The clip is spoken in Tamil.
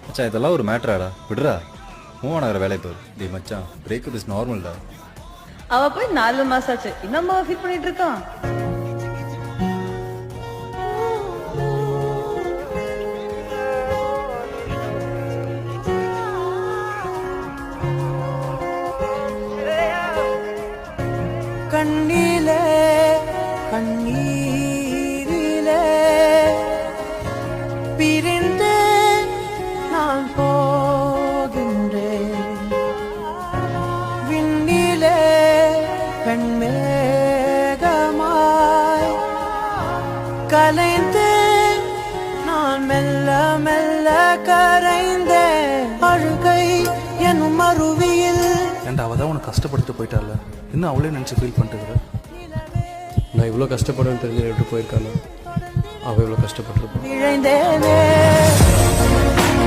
மச்சான் இதெல்லாம் ஒரு மேட்டராடா, விடுறா. மூவ் ஆகிற வேலையை பாரு. டேய் மச்சான், பிரேக்கப் இஸ் நார்மல்டா. அவ போய் 4 மாசம் ஆச்சு, இன்னும் ஃபீல் பண்ணிட்டு இருக்கான். கண்ணிலே கண்ணீரிலே பிரிந்து நான் போகின்றேன். விண்ணிலே பெண்மேகமாய் கலைந்து நான் மெல்ல மெல்ல கரைந்தேன். அழுகை எனும் அருவியில் ஏன்டா அவள் தான் உனக்கு கஷ்டப்படுத்திட்டு போயிட்டால, இன்னும் அவளே நினச்சி ஃபீல் பண்ணிட்டுக்கிற. நான் இவ்வளோ கஷ்டப்படுவேன்னு தெரிஞ்சு விட்டு போயிருக்கானே, அவள் இவ்வளோ கஷ்டப்பட்டுருப்பான். இழைந்தேனே